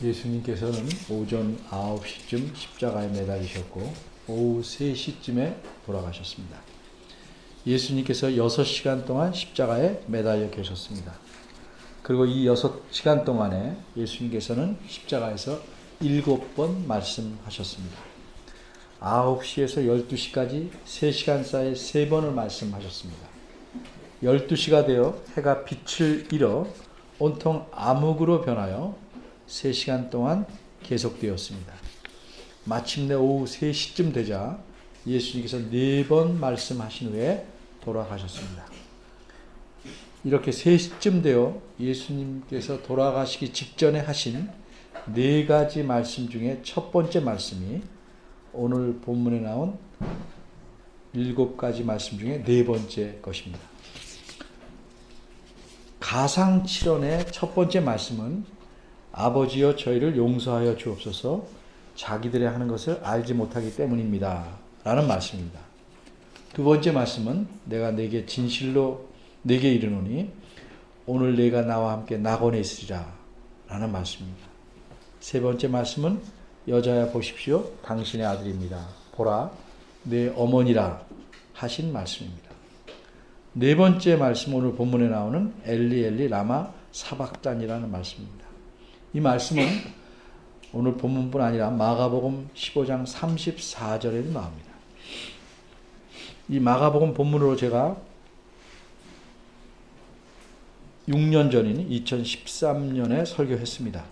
예수님께서는 오전 9시쯤 십자가에 매달리셨고 오후 3시쯤에 돌아가셨습니다. 예수님께서 6시간 동안 십자가에 매달려 계셨습니다. 그리고 이 6시간 동안에 예수님께서는 십자가에서 7번 말씀하셨습니다. 9시에서 12시까지 3시간 사이에 3번을 말씀하셨습니다. 12시가 되어 해가 빛을 잃어 온통 암흑으로 변하여 3시간 동안 계속되었습니다. 마침내 오후 3시쯤 되자 예수님께서 4번 말씀하신 후에 돌아가셨습니다. 이렇게 3시쯤 되어 예수님께서 돌아가시기 직전에 하신 4가지 말씀 중에 첫 번째 말씀이 오늘 본문에 나온 7가지 말씀 중에 4번째 것입니다. 가상칠언의 첫 번째 말씀은 아버지여 저희를 용서하여 주옵소서 자기들의 하는 것을 알지 못하기 때문입니다 라는 말씀입니다. 두 번째 말씀은 내가 네게 진실로 네게 이르노니 오늘 네가 나와 함께 낙원에 있으리라 라는 말씀입니다. 세 번째 말씀은 여자야 보십시오 당신의 아들입니다. 보라 내 어머니라 하신 말씀입니다. 네 번째 말씀 오늘 본문에 나오는 엘리 엘리 라마 사박단이라는 말씀입니다. 이 말씀은 오늘 본문뿐 아니라 마가복음 15장 34절에도 나옵니다. 이 마가복음 본문으로 제가 6년 전인 2013년에 설교했습니다.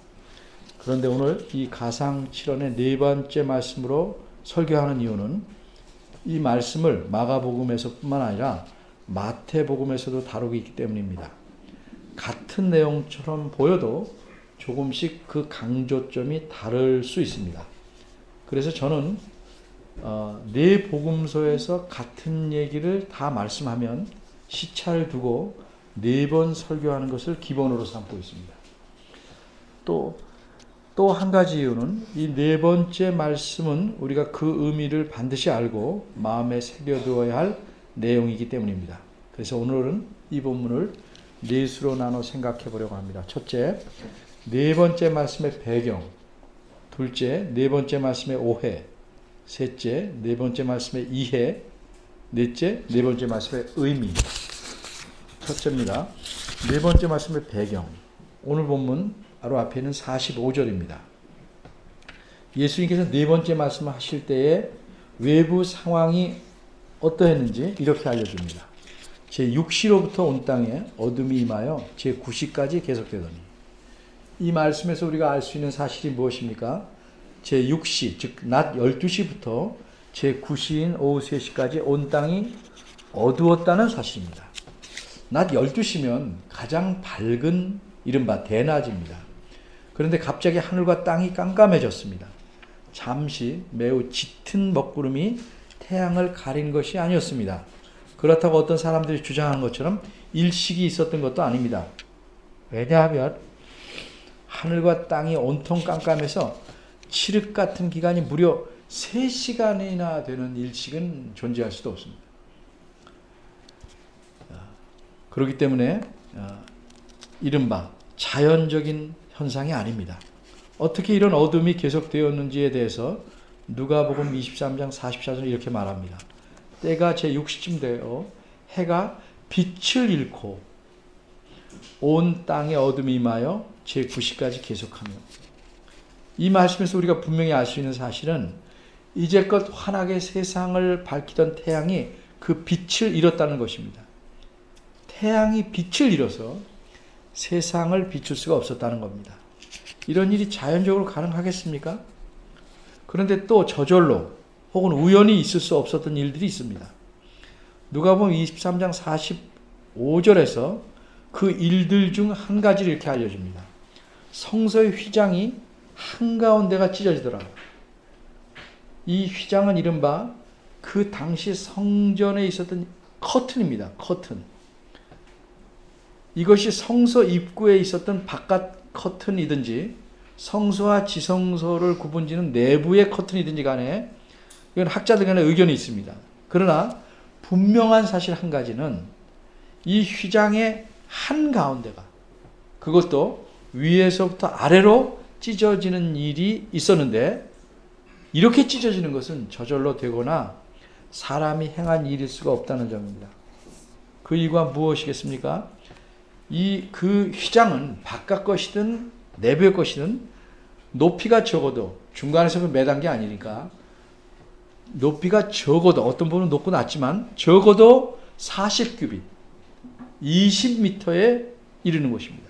그런데 오늘 이 가상칠언의 네 번째 말씀으로 설교하는 이유는 이 말씀을 마가복음에서뿐만 아니라 마태복음에서도 다루고 있기 때문입니다. 같은 내용처럼 보여도 조금씩 그 강조점이 다를 수 있습니다. 그래서 저는 네 복음서에서 같은 얘기를 다 말씀하면 시차를 두고 4번 설교하는 것을 기본으로 삼고 있습니다. 또 한 가지 이유는 이 4번째 말씀은 우리가 그 의미를 반드시 알고 마음에 새겨두어야 할 내용이기 때문입니다. 그래서 오늘은 이 본문을 넷으로 나눠 생각해 보려고 합니다. 첫째, 4번째 말씀의 배경. 둘째, 4번째 말씀의 오해. 셋째, 4번째 말씀의 이해. 넷째, 4번째 말씀의 의미. 첫째입니다. 4번째 말씀의 배경. 오늘 본문 바로 앞에 있는 45절입니다. 예수님께서 4번째 말씀을 하실 때에 외부 상황이 어떠했는지 이렇게 알려줍니다. 제6시로부터 온 땅에 어둠이 임하여 제9시까지 계속되더니. 이 말씀에서 우리가 알 수 있는 사실이 무엇입니까? 제6시, 즉 낮 12시부터 제9시인 오후 3시까지 온 땅이 어두웠다는 사실입니다. 낮 12시면 가장 밝은 이른바 대낮입니다. 그런데 갑자기 하늘과 땅이 깜깜해졌습니다. 잠시 매우 짙은 먹구름이 태양을 가린 것이 아니었습니다. 그렇다고 어떤 사람들이 주장한 것처럼 일식이 있었던 것도 아닙니다. 왜냐하면 하늘과 땅이 온통 깜깜해서 칠흑 같은 기간이 무려 3시간이나 되는 일식은 존재할 수도 없습니다. 그렇기 때문에 이른바 자연적인 현상이 아닙니다. 어떻게 이런 어둠이 계속되었는지에 대해서 누가복음 23장 44절 이렇게 말합니다. 때가 제6시쯤 되어 해가 빛을 잃고 온 땅에 어둠이 임하여 제9시까지 계속하며. 이 말씀에서 우리가 분명히 알 수 있는 사실은 이제껏 환하게 세상을 밝히던 태양이 그 빛을 잃었다는 것입니다. 태양이 빛을 잃어서 세상을 비출 수가 없었다는 겁니다. 이런 일이 자연적으로 가능하겠습니까? 그런데 또 저절로 혹은 우연히 있을 수 없었던 일들이 있습니다. 누가복음 23장 45절에서 그 일들 중 한 가지를 이렇게 알려줍니다. 성소의 휘장이 한가운데가 찢어지더라. 이 휘장은 이른바 그 당시 성전에 있었던 커튼입니다. 커튼. 이것이 성소 입구에 있었던 바깥 커튼이든지 성소와 지성소를 구분짓는 내부의 커튼이든지 간에 이건 학자들 간에 의견이 있습니다. 그러나 분명한 사실 한 가지는 이 휘장의 한가운데가 그것도 위에서부터 아래로 찢어지는 일이 있었는데 이렇게 찢어지는 것은 저절로 되거나 사람이 행한 일일 수가 없다는 점입니다. 그 이유가 무엇이겠습니까? 그 휘장은 바깥 것이든 내부의 것이든 높이가 적어도 중간에서 매단 게 아니니까 높이가 적어도 어떤 부분은 높고 낮지만 적어도 40규빗 20m에 이르는 것입니다.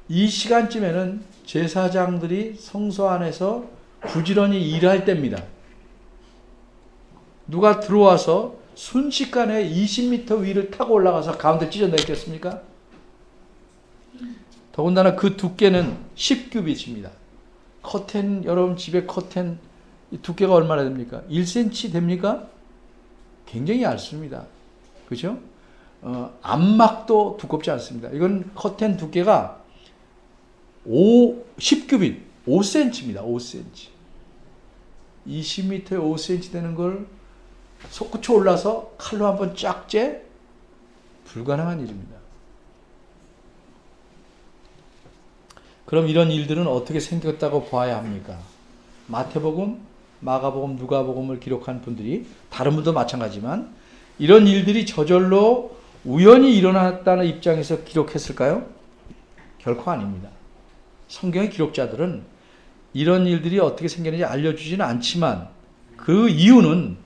이 시간쯤에는 제사장들이 성소 안에서 부지런히 일할 때입니다. 누가 들어와서 순식간에 20m 위를 타고 올라가서 가운데 찢어내겠습니까? 더군다나 그 두께는 10규빗입니다. 커튼, 여러분 집에 커튼 두께가 얼마나 됩니까? 1cm 됩니까? 굉장히 얇습니다. 그죠? 암막도 두껍지 않습니다. 이건 커튼 두께가 10규빗, 5cm입니다. 5cm. 20m에 5cm 되는 걸 솟구쳐 올라서 칼로 한번 쫙 째? 불가능한 일입니다. 그럼 이런 일들은 어떻게 생겼다고 봐야 합니까? 마태복음, 마가복음, 누가복음을 기록한 분들이 다른 분도 마찬가지지만 이런 일들이 저절로 우연히 일어났다는 입장에서 기록했을까요? 결코 아닙니다. 성경의 기록자들은 이런 일들이 어떻게 생겼는지 알려주지는 않지만 그 이유는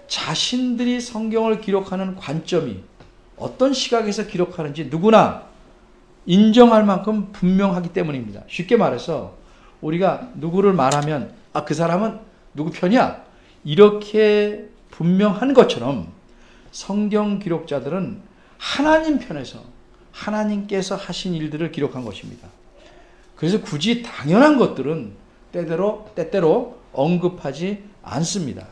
자신들이 성경을 기록하는 관점이 어떤 시각에서 기록하는지 누구나 인정할 만큼 분명하기 때문입니다. 쉽게 말해서 우리가 누구를 말하면 그 사람은 누구 편이야? 이렇게 분명한 것처럼 성경 기록자들은 하나님 편에서 하나님께서 하신 일들을 기록한 것입니다. 그래서 굳이 당연한 것들은 때때로 언급하지 않습니다.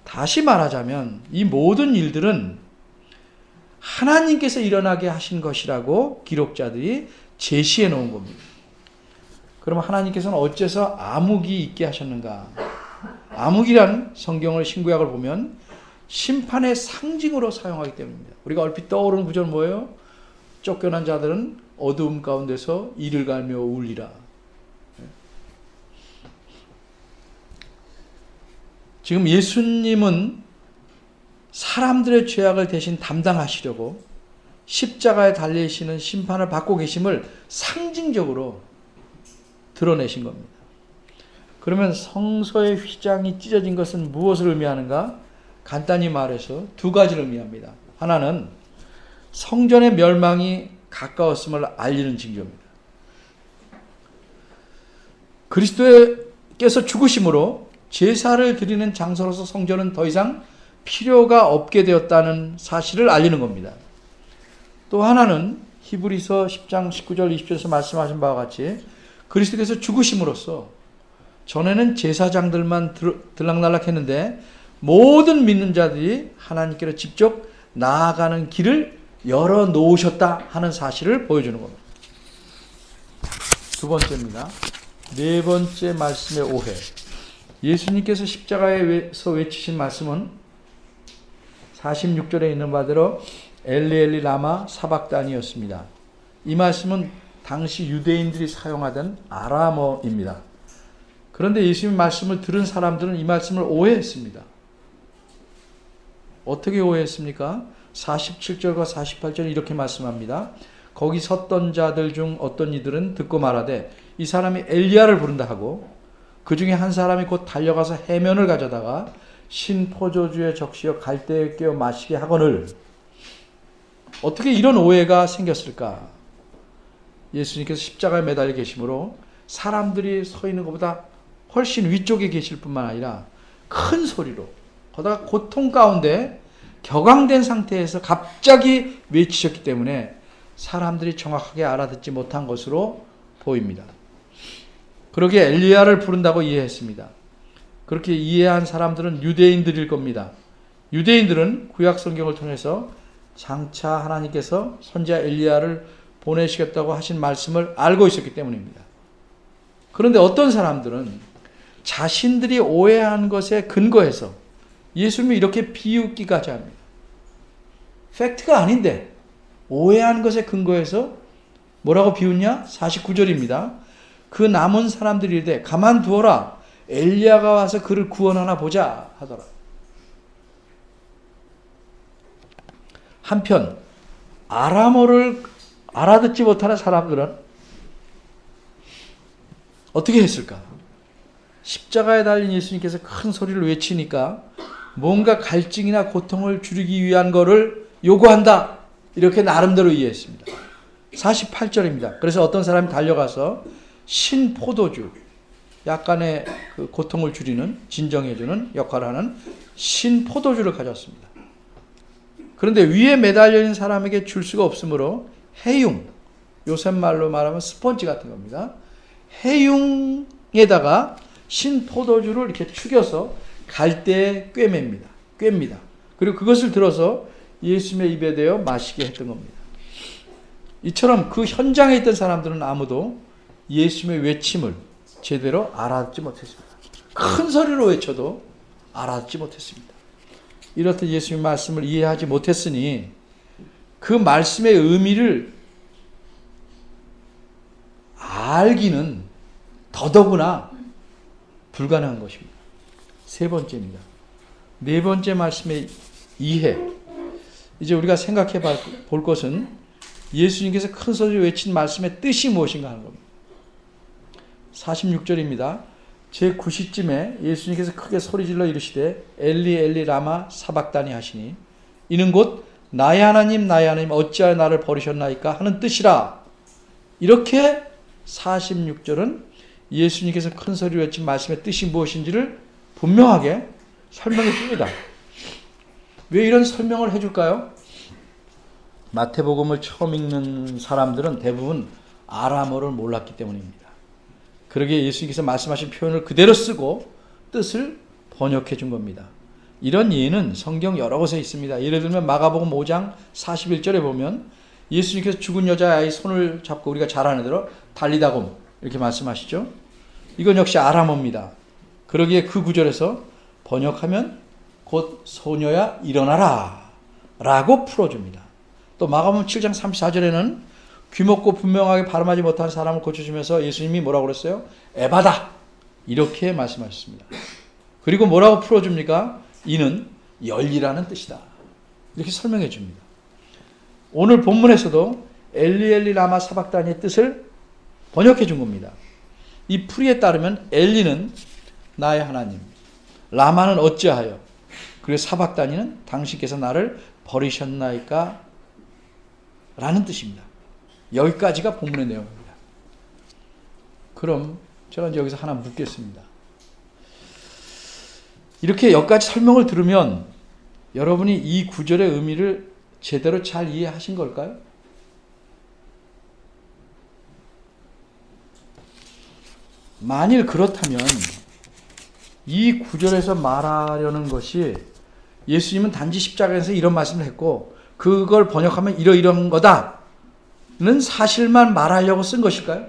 다시 말하자면 이 모든 일들은 하나님께서 일어나게 하신 것이라고 기록자들이 제시해 놓은 겁니다. 그러면 하나님께서는 어째서 암흑이 있게 하셨는가? 암흑이란 성경을 신구약을 보면 심판의 상징으로 사용하기 때문입니다. 우리가 얼핏 떠오르는 구절은 뭐예요? 쫓겨난 자들은 어두움 가운데서 이를 갈며 울리라. 지금 예수님은 사람들의 죄악을 대신 담당하시려고 십자가에 달리시는 심판을 받고 계심을 상징적으로 드러내신 겁니다. 그러면 성소의 휘장이 찢어진 것은 무엇을 의미하는가? 간단히 말해서 두 가지를 의미합니다. 하나는 성전의 멸망이 가까웠음을 알리는 징조입니다. 그리스도께서 죽으심으로 제사를 드리는 장소로서 성전은 더 이상 필요가 없게 되었다는 사실을 알리는 겁니다. 또 하나는 히브리서 10장 19절 20절에서 말씀하신 바와 같이 그리스도께서 죽으심으로써 전에는 제사장들만 들락날락했는데 모든 믿는 자들이 하나님께로 직접 나아가는 길을 열어놓으셨다 하는 사실을 보여주는 겁니다. 두 번째입니다. 네 번째 말씀의 오해. 예수님께서 십자가에서 외치신 말씀은 46절에 있는 바대로 엘리 엘리 라마 사박단이었습니다. 이 말씀은 당시 유대인들이 사용하던 아람어입니다. 그런데 예수님 말씀을 들은 사람들은 이 말씀을 오해했습니다. 어떻게 오해했습니까? 47절과 48절 이렇게 말씀합니다. 거기 섰던 자들 중 어떤 이들은 듣고 말하되 이 사람이 엘리야를 부른다 하고 그 중에 한 사람이 곧 달려가서 해면을 가져다가 신 포도주에 적시어 갈대에 깨어 마시게 하거늘. 어떻게 이런 오해가 생겼을까? 예수님께서 십자가에 매달려 계심으로 사람들이 서 있는 것보다 훨씬 위쪽에 계실 뿐만 아니라 큰 소리로 거기다가 고통 가운데 격앙된 상태에서 갑자기 외치셨기 때문에 사람들이 정확하게 알아듣지 못한 것으로 보입니다. 그러기에 엘리야를 부른다고 이해했습니다. 그렇게 이해한 사람들은 유대인들일 겁니다. 유대인들은 구약 성경을 통해서 장차 하나님께서 선지자 엘리야를 보내시겠다고 하신 말씀을 알고 있었기 때문입니다. 그런데 어떤 사람들은 자신들이 오해한 것에 근거해서 예수님이 이렇게 비웃기까지 합니다. 팩트가 아닌데 오해한 것에 근거해서 뭐라고 비웃냐? 49절입니다. 그 남은 사람들이 이르되 가만두어라. 엘리야가 와서 그를 구원하나 보자 하더라. 한편 아람어를 알아듣지 못하는 사람들은 어떻게 했을까? 십자가에 달린 예수님께서 큰 소리를 외치니까 뭔가 갈증이나 고통을 줄이기 위한 거를 요구한다. 이렇게 나름대로 이해했습니다. 48절입니다. 그래서 어떤 사람이 달려가서 신포도주, 약간의 그 고통을 줄이는, 진정해주는 역할을 하는 신포도주를 가져왔습니다. 그런데 위에 매달려 있는 사람에게 줄 수가 없으므로 해융, 요새 말로 말하면 스펀지 같은 겁니다. 해융에다가 신포도주를 이렇게 축여서 갈대에 꿰맵니다. 그리고 그것을 들어서 예수님의 입에 대어 마시게 했던 겁니다. 이처럼 그 현장에 있던 사람들은 아무도 예수님의 외침을 제대로 알아듣지 못했습니다. 큰 소리로 외쳐도 알아듣지 못했습니다. 이렇듯 예수님의 말씀을 이해하지 못했으니 그 말씀의 의미를 알기는 더더구나 불가능한 것입니다. 세 번째입니다. 네 번째 말씀의 이해. 이제 우리가 생각해 볼 것은 예수님께서 큰 소리로 외친 말씀의 뜻이 무엇인가 하는 겁니다. 46절입니다. 제9시쯤에 예수님께서 크게 소리질러 이르시되 엘리 엘리 라마 사박다니 하시니 이는 곧 나의 하나님 나의 하나님 어찌하여 나를 버리셨나이까 하는 뜻이라. 이렇게 46절은 예수님께서 큰 소리로 외친 말씀의 뜻이 무엇인지를 분명하게 설명해 줍니다. 왜 이런 설명을 해줄까요? 마태복음을 처음 읽는 사람들은 대부분 아람어를 몰랐기 때문입니다. 그러기에 예수님께서 말씀하신 표현을 그대로 쓰고 뜻을 번역해 준 겁니다. 이런 예는 성경 여러 곳에 있습니다. 예를 들면 마가복음 5장 41절에 보면 예수님께서 죽은 여자아이 손을 잡고 우리가 잘 아는 대로 달리다곰 이렇게 말씀하시죠. 이건 역시 아람어입니다. 그러기에 그 구절에서 번역하면 곧 소녀야 일어나라 라고 풀어줍니다. 또 마가복음 7장 34절에는 귀먹고 분명하게 발음하지 못하는 사람을 고쳐주면서 예수님이 뭐라고 그랬어요? 에바다 이렇게 말씀하셨습니다. 그리고 뭐라고 풀어줍니까? 이는 열리라는 뜻이다. 이렇게 설명해 줍니다. 오늘 본문에서도 엘리 엘리 라마 사박다니의 뜻을 번역해 준 겁니다. 이 풀이에 따르면 엘리는 나의 하나님, 라마는 어찌하여, 그리고 사박다니는 당신께서 나를 버리셨나이까 라는 뜻입니다. 여기까지가 본문의 내용입니다. 그럼 저는 여기서 하나 묻겠습니다. 이렇게 여기까지 설명을 들으면 여러분이 이 구절의 의미를 제대로 잘 이해하신 걸까요? 만일 그렇다면 이 구절에서 말하려는 것이 예수님은 단지 십자가에서 이런 말씀을 했고 그걸 번역하면 이러이러한 거다는 사실만 말하려고 쓴 것일까요?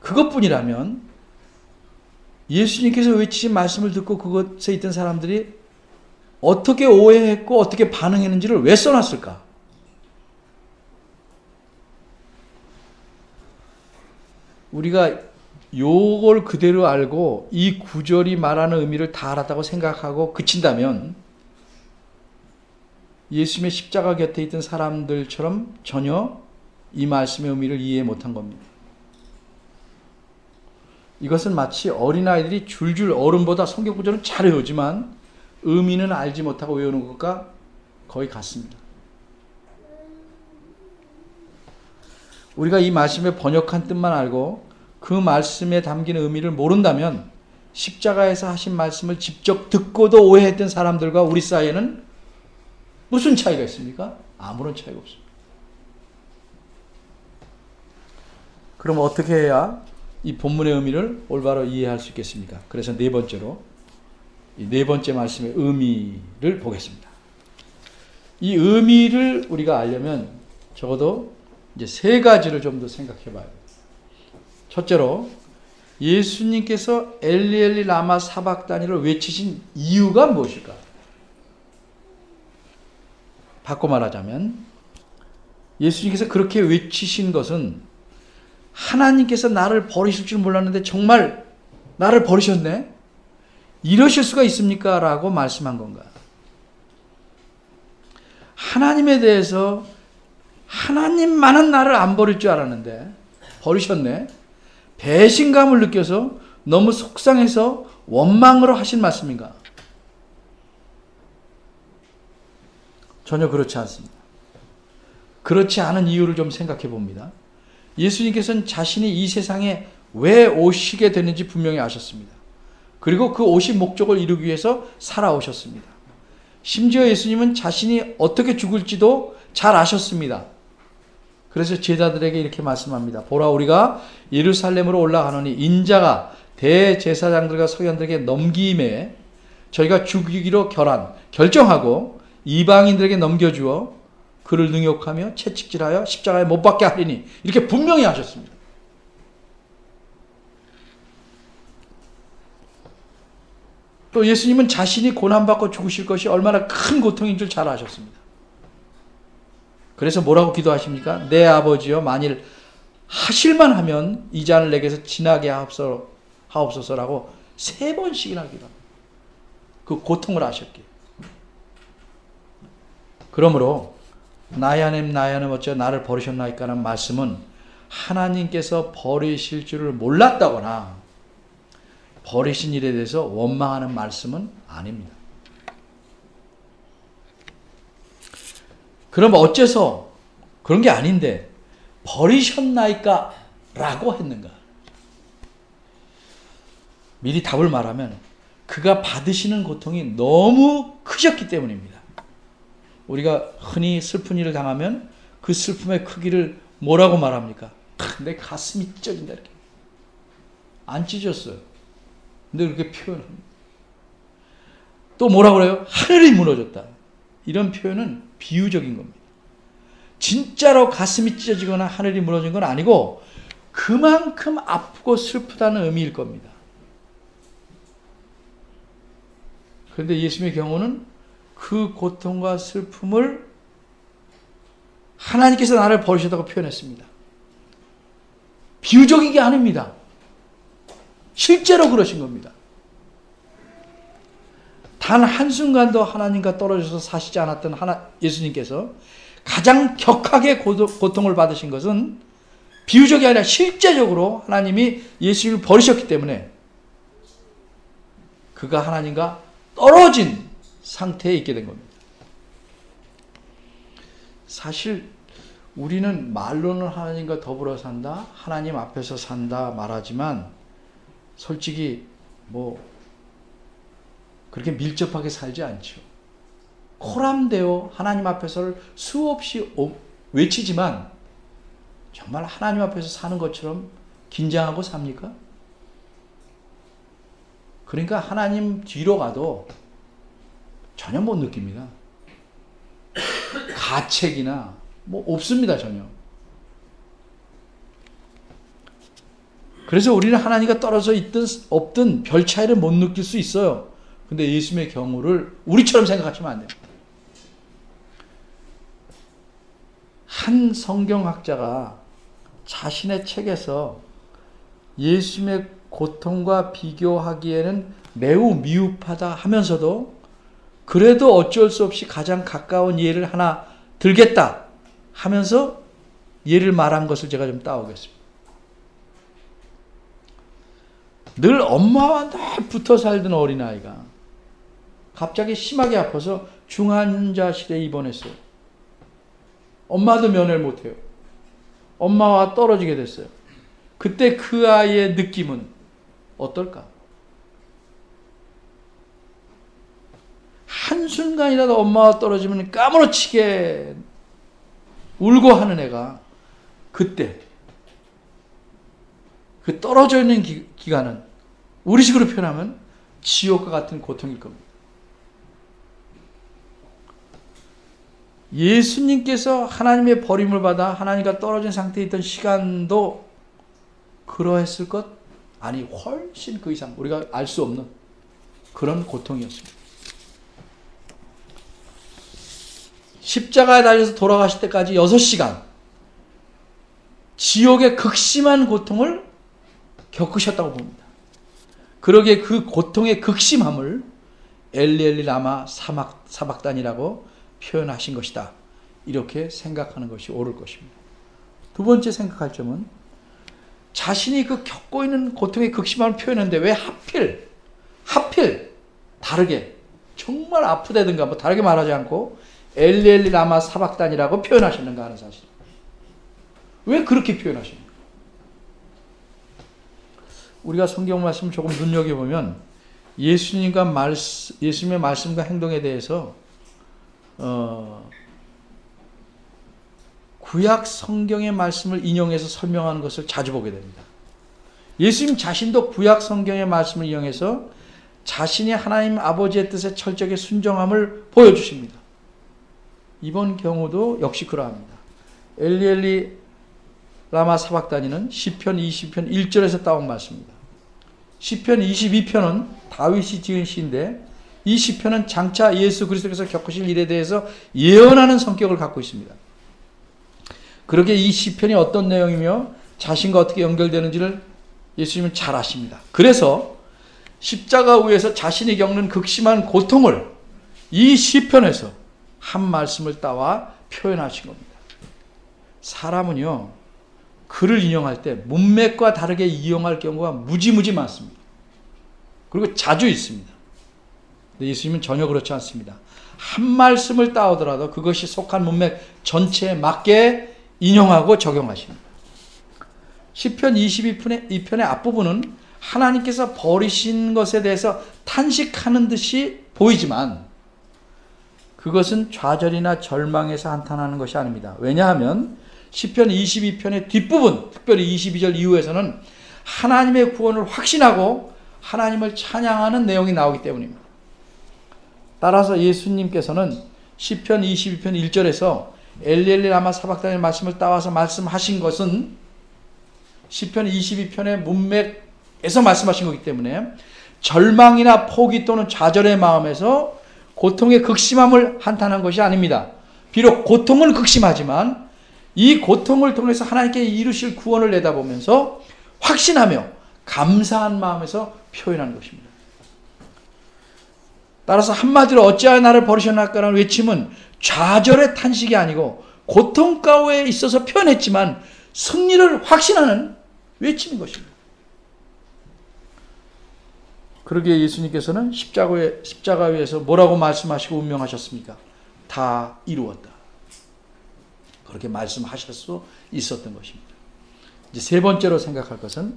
그것뿐이라면 예수님께서 외치신 말씀을 듣고 그것에 있던 사람들이 어떻게 오해했고 어떻게 반응했는지를 왜 써놨을까? 우리가 요걸 그대로 알고 이 구절이 말하는 의미를 다 알았다고 생각하고 그친다면 예수님의 십자가 곁에 있던 사람들처럼 전혀 이 말씀의 의미를 이해 못한 겁니다. 이것은 마치 어린아이들이 줄줄 어른보다 성경 구절은 잘 외우지만 의미는 알지 못하고 외우는 것과 거의 같습니다. 우리가 이 말씀의 번역한 뜻만 알고 그 말씀에 담긴 의미를 모른다면 십자가에서 하신 말씀을 직접 듣고도 오해했던 사람들과 우리 사이에는 무슨 차이가 있습니까? 아무런 차이가 없습니다. 그럼 어떻게 해야 이 본문의 의미를 올바로 이해할 수 있겠습니까? 그래서 네 번째로 이 네 번째 말씀의 의미를 보겠습니다. 이 의미를 우리가 알려면 적어도 이제 세 가지를 좀 더 생각해 봐야 돼요. 첫째로 예수님께서 엘리 엘리 라마 사박다니를 외치신 이유가 무엇일까? 바꿔 말하자면 예수님께서 그렇게 외치신 것은 하나님께서 나를 버리실 줄 몰랐는데 정말 나를 버리셨네? 이러실 수가 있습니까? 라고 말씀한 건가? 하나님에 대해서 하나님만은 나를 안 버릴 줄 알았는데 버리셨네? 배신감을 느껴서 너무 속상해서 원망으로 하신 말씀인가? 전혀 그렇지 않습니다. 그렇지 않은 이유를 좀 생각해 봅니다. 예수님께서는 자신이 이 세상에 왜 오시게 됐는지 분명히 아셨습니다. 그리고 그 오신 목적을 이루기 위해서 살아오셨습니다. 심지어 예수님은 자신이 어떻게 죽을지도 잘 아셨습니다. 그래서 제자들에게 이렇게 말씀합니다. 보라, 우리가 예루살렘으로 올라가노니 인자가 대제사장들과 서기관들에게 넘김에 저희가 죽이기로 결정하고 이방인들에게 넘겨주어 그를 능욕하며 채찍질하여 십자가에 못 박게 하리니, 이렇게 분명히 하셨습니다. 또 예수님은 자신이 고난받고 죽으실 것이 얼마나 큰 고통인 줄 잘 아셨습니다. 그래서 뭐라고 기도하십니까? 내 아버지여, 만일 하실만 하면 이 잔을 내게서 지나게 하옵소서라고 3번씩이나 기도합니다. 그 고통을 아셨기에. 그러므로 나의 하나님 어찌 나를 버리셨나이까 라는 말씀은 하나님께서 버리실 줄을 몰랐다거나 버리신 일에 대해서 원망하는 말씀은 아닙니다. 그럼 어째서 그런 게 아닌데 버리셨나이까 라고 했는가? 미리 답을 말하면 그가 받으시는 고통이 너무 크셨기 때문입니다. 우리가 흔히 슬픈 일을 당하면 그 슬픔의 크기를 뭐라고 말합니까? 내 가슴이 찢어진다, 이렇게. 안 찢었어요. 근데 그렇게 표현합니다. 또 뭐라고 그래요? 하늘이 무너졌다. 이런 표현은 비유적인 겁니다. 진짜로 가슴이 찢어지거나 하늘이 무너진 건 아니고 그만큼 아프고 슬프다는 의미일 겁니다. 그런데 예수님의 경우는 그 고통과 슬픔을 하나님께서 나를 버리셨다고 표현했습니다. 비유적인 게 아닙니다. 실제로 그러신 겁니다. 단 한순간도 하나님과 떨어져서 사시지 않았던 예수님께서 가장 격하게 고통을 받으신 것은 비유적이 아니라 실제적으로 하나님이 예수님을 버리셨기 때문에 그가 하나님과 떨어진 상태에 있게 된 겁니다. 사실 우리는 말로는 하나님과 더불어 산다, 하나님 앞에서 산다 말하지만 솔직히 그렇게 밀접하게 살지 않죠. 코람되어 하나님 앞에서를 수없이 외치지만 정말 하나님 앞에서 사는 것처럼 긴장하고 삽니까? 그러니까 하나님 뒤로 가도 전혀 못 느낍니다. 가책이나 없습니다, 전혀. 그래서 우리는 하나님과 떨어져 있든 없든 별 차이를 못 느낄 수 있어요. 근데 예수님의 경우를 우리처럼 생각하시면 안 됩니다. 한 성경학자가 자신의 책에서 예수님의 고통과 비교하기에는 매우 미흡하다 하면서도 그래도 어쩔 수 없이 가장 가까운 예를 하나 들겠다 하면서 예를 말한 것을 제가 좀 따오겠습니다. 늘 엄마와 늘 붙어 살던 어린아이가 갑자기 심하게 아파서 중환자실에 입원했어요. 엄마도 면회를 못해요. 엄마와 떨어지게 됐어요. 그때 그 아이의 느낌은 어떨까? 한순간이라도 엄마와 떨어지면 까무러치게 울고 하는 애가 그때 그 떨어져 있는 기간은 우리식으로 표현하면 지옥과 같은 고통일 겁니다. 예수님께서 하나님의 버림을 받아 하나님과 떨어진 상태에 있던 시간도 그러했을 것? 아니 훨씬 그 이상 우리가 알 수 없는 그런 고통이었습니다. 십자가에 달려서 돌아가실 때까지 6시간 지옥의 극심한 고통을 겪으셨다고 봅니다. 그러기에 그 고통의 극심함을 엘리 라마 사박단이라고 표현하신 것이다. 이렇게 생각하는 것이 옳을 것입니다. 두 번째 생각할 점은 자신이 그 겪고 있는 고통의 극심함을 표현했는데 왜 하필 다르게 정말 아프다든가 뭐 다르게 말하지 않고 엘리 라마 사박단이라고 표현하셨는가 하는 사실. 왜 그렇게 표현하십니까? 우리가 성경 말씀을 조금 눈여겨보면 예수님의 말씀과 행동에 대해서 구약 성경의 말씀을 인용해서 설명하는 것을 자주 보게 됩니다. 예수님 자신도 구약 성경의 말씀을 인용해서 자신이 하나님 아버지의 뜻에 철저하게 순종함을 보여주십니다. 이번 경우도 역시 그러합니다. 엘리 라마 사박단이는 시편 20편 1절에서 따온 말씀입니다. 시편 22편은 다윗이 지은 시인데 이 시편은 장차 예수 그리스도께서 겪으실 일에 대해서 예언하는 성격을 갖고 있습니다. 그러기에 이 시편이 어떤 내용이며 자신과 어떻게 연결되는지를 예수님은 잘 아십니다. 그래서 십자가 위에서 자신이 겪는 극심한 고통을 이 시편에서 한 말씀을 따와 표현하신 겁니다. 사람은요, 글을 인용할 때 문맥과 다르게 이용할 경우가 무지무지 많습니다. 그리고 자주 있습니다. 근데 예수님은 전혀 그렇지 않습니다. 한 말씀을 따오더라도 그것이 속한 문맥 전체에 맞게 인용하고 적용하십니다. 시편 22편의 앞부분은 하나님께서 버리신 것에 대해서 탄식하는 듯이 보이지만 그것은 좌절이나 절망에서 한탄하는 것이 아닙니다. 왜냐하면 시편 22편의 뒷부분, 특별히 22절 이후에서는 하나님의 구원을 확신하고 하나님을 찬양하는 내용이 나오기 때문입니다. 따라서 예수님께서는 시편 22편 1절에서 엘리 라마 사박단의 말씀을 따와서 말씀하신 것은 시편 22편의 문맥에서 말씀하신 거기 때문에 절망이나 포기 또는 좌절의 마음에서 고통의 극심함을 한탄한 것이 아닙니다. 비록 고통은 극심하지만 이 고통을 통해서 하나님께 이루실 구원을 내다보면서 확신하며 감사한 마음에서 표현한 것입니다. 따라서 한마디로 어찌하여 나를 버리셨나까라는 외침은 좌절의 탄식이 아니고 고통 가운데 있어서 표현했지만 승리를 확신하는 외침인 것입니다. 그러기에 예수님께서는 십자가 위에서 뭐라고 말씀하시고 운명하셨습니까? 다 이루었다. 그렇게 말씀하실 수 있었던 것입니다. 이제 세 번째로 생각할 것은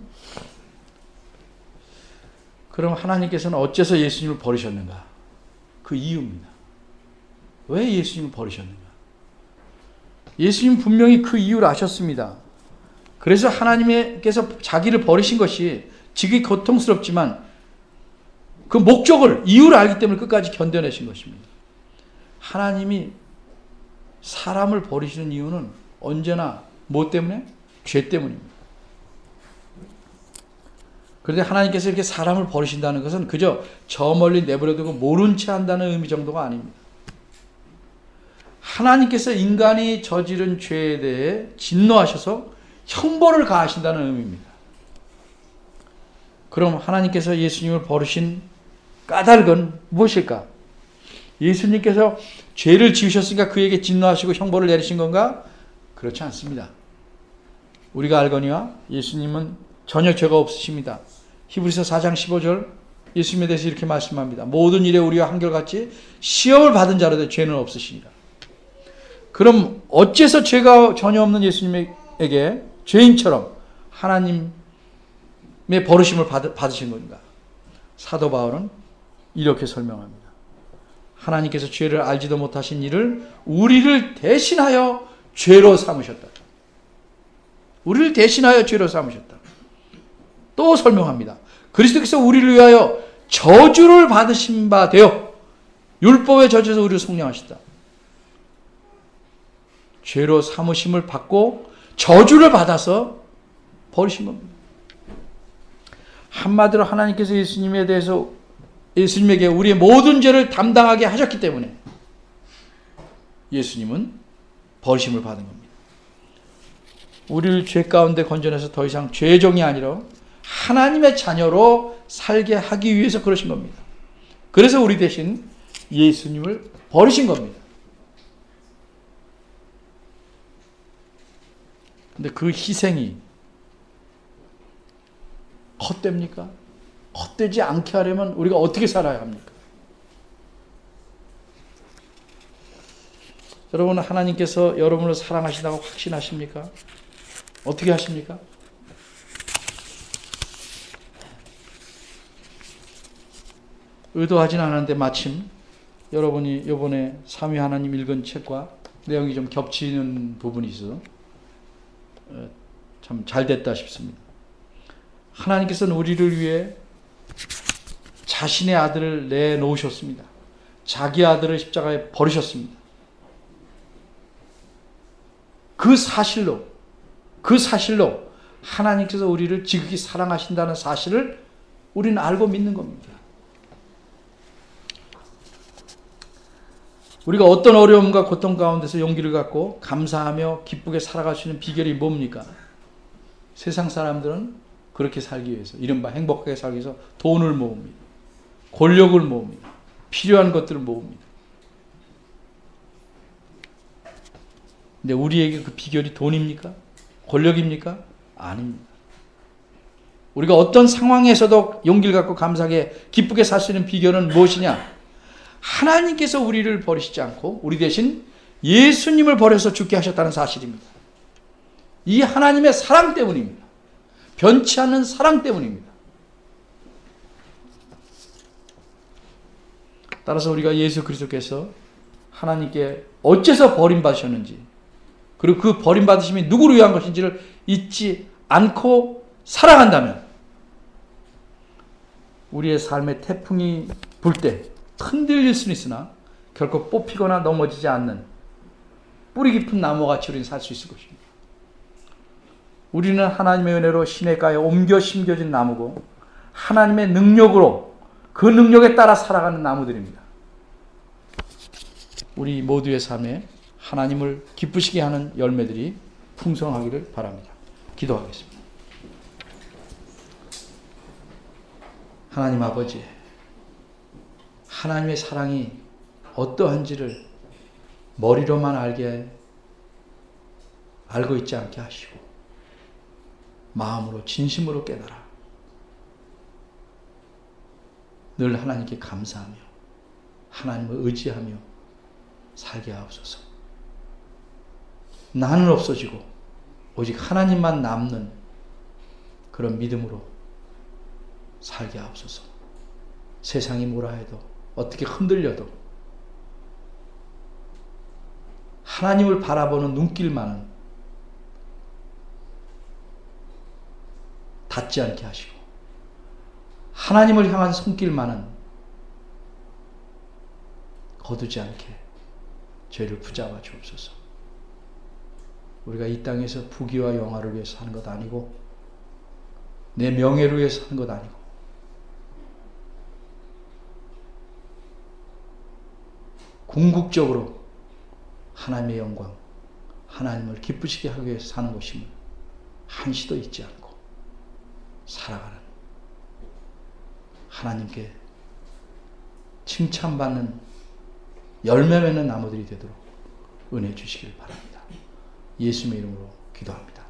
그럼 하나님께서는 어째서 예수님을 버리셨는가? 그 이유입니다. 왜 예수님을 버리셨는가? 예수님 분명히 그 이유를 아셨습니다. 그래서 하나님께서 자기를 버리신 것이 지극히 고통스럽지만 그 목적을, 이유를 알기 때문에 끝까지 견뎌내신 것입니다. 하나님이 사람을 버리시는 이유는 언제나 뭐 때문에? 죄 때문입니다. 그런데 하나님께서 이렇게 사람을 버리신다는 것은 그저 저 멀리 내버려두고 모른 채 한다는 의미 정도가 아닙니다. 하나님께서 인간이 저지른 죄에 대해 진노하셔서 형벌을 가하신다는 의미입니다. 그럼 하나님께서 예수님을 버리신 까닭은 무엇일까? 예수님께서 죄를 지으셨으니까 그에게 진노하시고 형벌을 내리신 건가? 그렇지 않습니다. 우리가 알거니와 예수님은 전혀 죄가 없으십니다. 히브리서 4장 15절 예수님에 대해서 이렇게 말씀합니다. 모든 일에 우리와 한결같이 시험을 받은 자로도 죄는 없으시니라. 그럼 어째서 죄가 전혀 없는 예수님에게 죄인처럼 하나님의 버리심을 받으신 건가? 사도 바울은 이렇게 설명합니다. 하나님께서 죄를 알지도 못하신 이를 우리를 대신하여 죄로 삼으셨다. 우리를 대신하여 죄로 삼으셨다. 또 설명합니다. 그리스도께서 우리를 위하여 저주를 받으신 바 되어 율법의 저주에서 우리를 속량하시다. 죄로 삼으심을 받고 저주를 받아서 버리신 겁니다. 한마디로 하나님께서 예수님에게 우리의 모든 죄를 담당하게 하셨기 때문에 예수님은 버리심을 받은 겁니다. 우리를 죄 가운데 건져내서 더 이상 죄종이 아니라 하나님의 자녀로 살게 하기 위해서 그러신 겁니다. 그래서 우리 대신 예수님을 버리신 겁니다. 근데 그 희생이 헛됩니까? 헛되지 않게 하려면 우리가 어떻게 살아야 합니까? 여러분, 하나님께서 여러분을 사랑하신다고 확신하십니까? 어떻게 하십니까? 의도하진 않았는데 마침 여러분이 이번에 삼위 하나님 읽은 책과 내용이 좀 겹치는 부분이 있어서 참 잘됐다 싶습니다. 하나님께서는 우리를 위해 자신의 아들을 내놓으셨습니다. 자기 아들을 십자가에 버리셨습니다. 그 사실로 하나님께서 우리를 지극히 사랑하신다는 사실을 우리는 알고 믿는 겁니다. 우리가 어떤 어려움과 고통 가운데서 용기를 갖고 감사하며 기쁘게 살아갈 수 있는 비결이 뭡니까? 세상 사람들은 그렇게 살기 위해서, 이른바 행복하게 살기 위해서 돈을 모읍니다. 권력을 모읍니다. 필요한 것들을 모읍니다. 근데 우리에게 그 비결이 돈입니까? 권력입니까? 아닙니다. 우리가 어떤 상황에서도 용기를 갖고 감사하게 기쁘게 살 수 있는 비결은 무엇이냐? 하나님께서 우리를 버리시지 않고 우리 대신 예수님을 버려서 죽게 하셨다는 사실입니다. 이 하나님의 사랑 때문입니다. 변치 않는 사랑 때문입니다. 따라서 우리가 예수 그리스도께서 하나님께 어째서 버림받으셨는지, 그리고 그 버림받으심이 누구를 위한 것인지를 잊지 않고 살아간다면 우리의 삶에 태풍이 불 때 흔들릴 수는 있으나 결코 뽑히거나 넘어지지 않는 뿌리 깊은 나무같이 우리는 살 수 있을 것입니다. 우리는 하나님의 은혜로 시냇가에 옮겨 심겨진 나무고 하나님의 능력으로 그 능력에 따라 살아가는 나무들입니다. 우리 모두의 삶에 하나님을 기쁘시게 하는 열매들이 풍성하기를 바랍니다. 기도하겠습니다. 하나님 아버지, 하나님의 사랑이 어떠한지를 머리로만 알고 있지 않게 하시고 마음으로 진심으로 깨달아 늘 하나님께 감사하며 하나님을 의지하며 살게 하옵소서. 나는 없어지고 오직 하나님만 남는 그런 믿음으로 살게 하옵소서. 세상이 뭐라 해도 어떻게 흔들려도 하나님을 바라보는 눈길만은 닿지 않게 하시고 하나님을 향한 손길만은 거두지 않게 죄를 붙잡아 주옵소서. 우리가 이 땅에서 부귀와 영화를 위해서 사는 것 아니고 내 명예를 위해서 사는 것 아니고 궁극적으로 하나님의 영광, 하나님을 기쁘시게 하기 위해서 사는 것임을 한시도 잊지 않고 살아가는 하나님께 칭찬받는 열매 맺는 나무들이 되도록 은혜 주시길 바랍니다. 예수님의 이름으로 기도합니다.